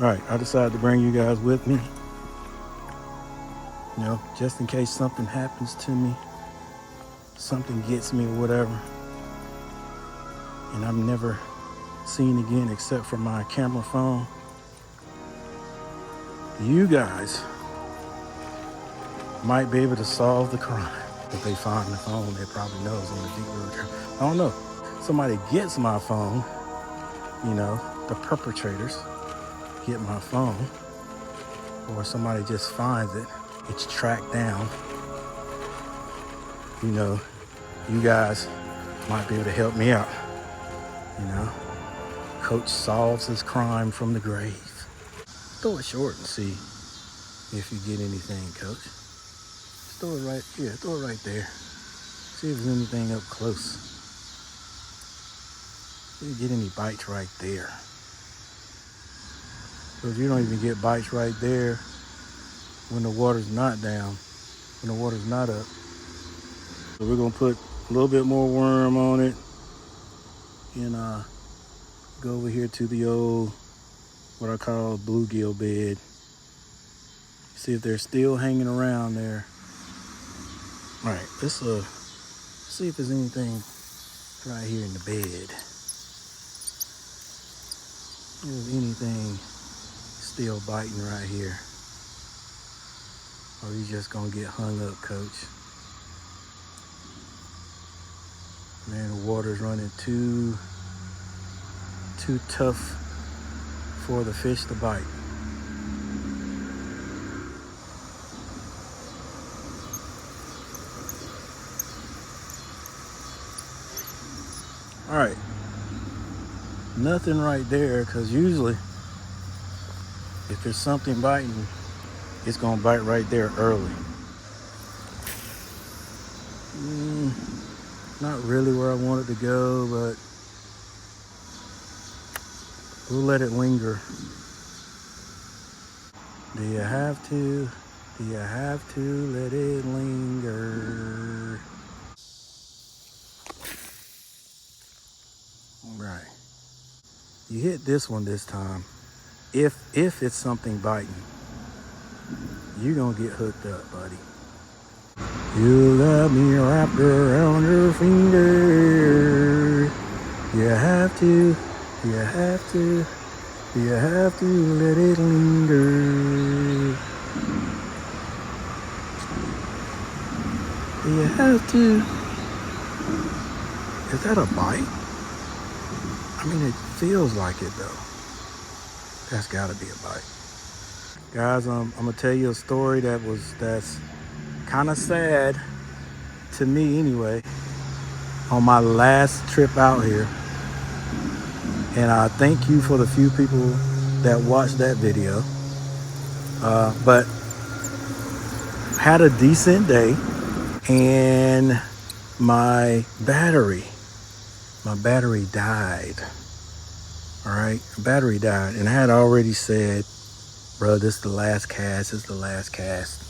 All right, I decided to bring you guys with me, just in case something happens to me, something gets me or whatever, and I'm never seen again except for my camera phone. You guys might be able to solve the crime. If they find the phone, they probably know it's on the deep road trip. I don't know. Somebody gets my phone, the perpetrators get my phone, or somebody just finds it, it's tracked down. You guys might be able to help me out. Coach solves his crime from the grave. Throw it short and see if you get anything, Coach. Just throw it right here. Throw it right there. See if there's anything up close. See if you get any bites right there. Because you don't even get bites right there when the water's not down, when the water's not up. So we're gonna put a little bit more worm on it and go over here to the old, what I call bluegill bed. See if they're still hanging around there. All right, let's see if there's anything right here in the bed. If there's anything still biting right here. Or you just gonna get hung up, Coach. Man, the water's running too tough for the fish to bite. All right, nothing right there, because usually if there's something biting, it's gonna bite right there early. Not really where I want it to go, but we'll let it linger. Do you have to? Do you have to let it linger? All right. You hit this one this time. If it's something biting, you're gonna get hooked up, buddy. You got me wrapped around your finger. You have to, you have to, you have to let it linger. You have to. Is that a bite? I mean, it feels like it though. That's gotta be a bite. Guys, I'm gonna tell you a story that's kind of sad to me anyway, on my last trip out here. And I thank you for the few people that watched that video. But had a decent day, and my battery died. All right, battery died, and I had already said, bro, this is the last cast. This is the last cast.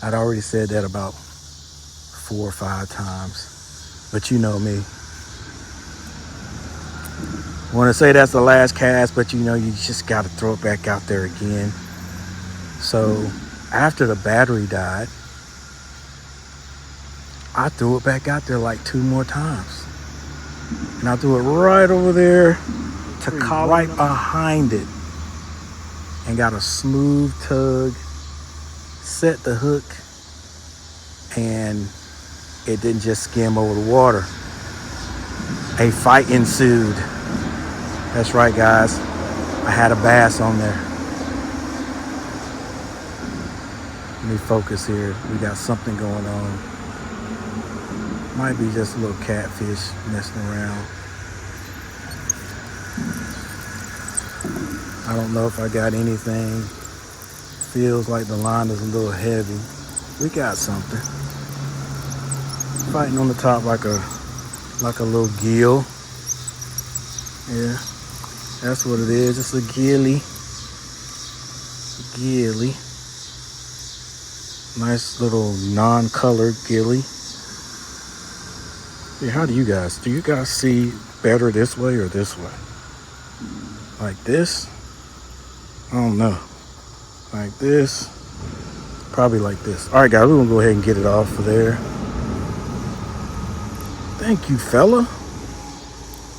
I'd already said that about 4 or 5 times, but you know me. I want to say that's the last cast, but you just got to throw it back out there again. So after the battery died, I threw it back out there like 2 more times. And I threw it right over there to right behind it, and got a smooth tug, set the hook, and it didn't just skim over the water. A fight ensued. That's right, guys. I had a bass on there. Let me focus here. We got something going on. Might be just a little catfish messing around. I don't know if I got anything. Feels like the line is a little heavy. We got something. Fighting on the top like a little gill. Yeah, that's what it is. It's a gilly. Gilly. Nice little non-colored gilly. Yeah, how do you guys see better this way or this way? Like this? I don't know. Like this? Probably like this. All right, guys, we're gonna go ahead and get it off of there. Thank you, fella,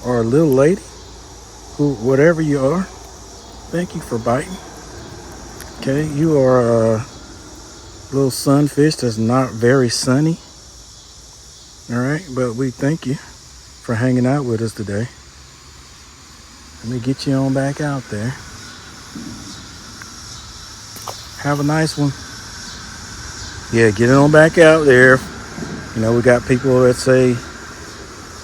or little lady, who, whatever you are. Thank you for biting. Okay, you are a little sunfish that's not very sunny. All right, but we thank you for hanging out with us today. Let me get you on back out there. Have a nice one. Yeah, get it on back out there. You know, we got people that say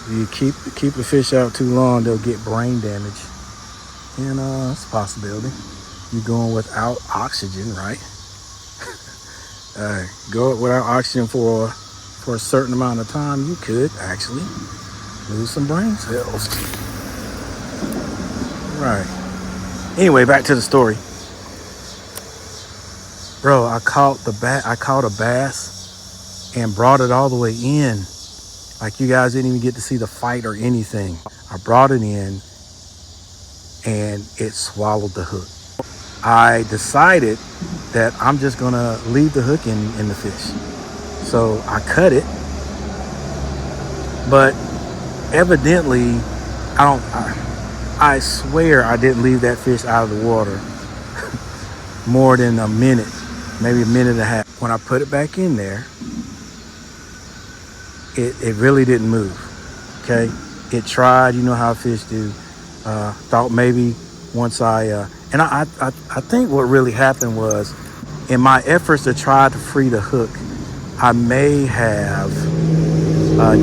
you keep the fish out too long, they'll get brain damage. And it's a possibility. You're going without oxygen, right? Go without oxygen for a certain amount of time, you could actually lose some brain cells. Right. Anyway, back to the story. Bro, I caught a bass and brought it all the way in. Like, you guys didn't even get to see the fight or anything. I brought it in and it swallowed the hook. I decided that I'm just gonna leave the hook in the fish. So I cut it, but evidently I swear I didn't leave that fish out of the water more than a minute, maybe a minute and a half. When I put it back in there, it really didn't move. Okay, it tried. You know how fish do. Thought maybe once I think what really happened was, in my efforts to try to free the hook, I may have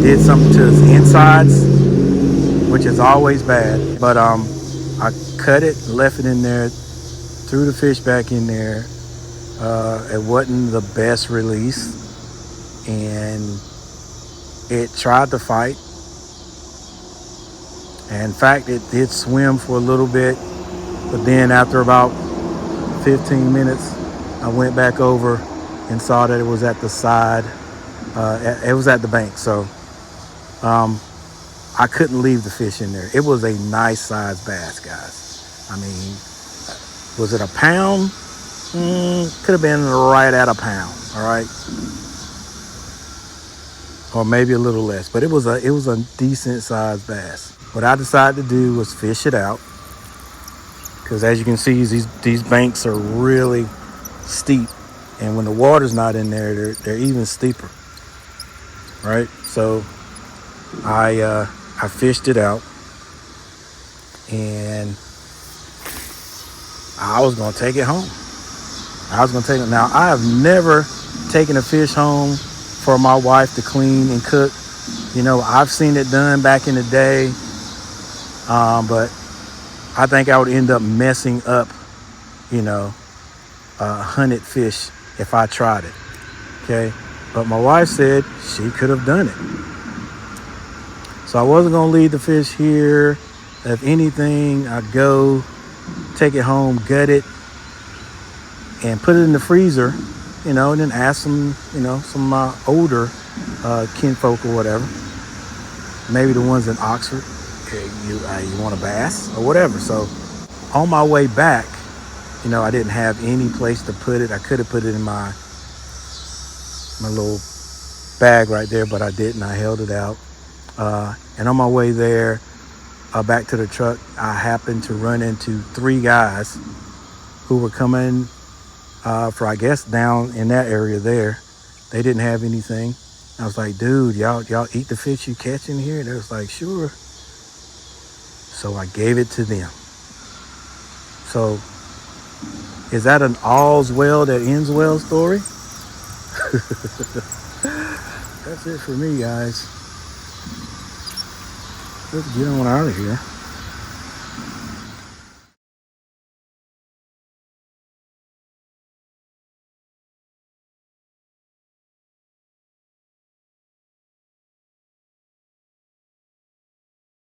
did something to its insides, which is always bad. But I cut it, left it in there, threw the fish back in there. It wasn't the best release, and it tried to fight. And in fact, it did swim for a little bit, but then after about 15 minutes, I went back over and saw that it was at the side. It was at the bank, so I couldn't leave the fish in there. It was a nice sized bass, guys. I mean, was it a pound? Could have been right at a pound, all right? Or maybe a little less, but it was a decent sized bass. What I decided to do was fish it out, because as you can see, these banks are really steep, and when the water's not in there, they're even steeper, right? So I fished it out, and I was gonna take it home. Now, I have never taken a fish home for my wife to clean and cook. You know, I've seen it done back in the day, but I think I would end up messing up, hunted fish if I tried it. Okay, but my wife said she could have done it, so I wasn't gonna leave the fish here. If anything, I'd go take it home, gut it, and put it in the freezer, and then ask some older kinfolk or whatever, maybe the ones in Oxford, hey, you want a bass or whatever. So on my way back, I didn't have any place to put it. I could have put it in my little bag right there, but I didn't. I held it out. And on my way there, back to the truck, I happened to run into 3 guys who were coming for, I guess, down in that area there. They didn't have anything. I was like, dude, y'all eat the fish you catch in here? They was like, sure. So I gave it to them. So is that an all's well that ends well story? That's it for me, guys. Let's get on out of here.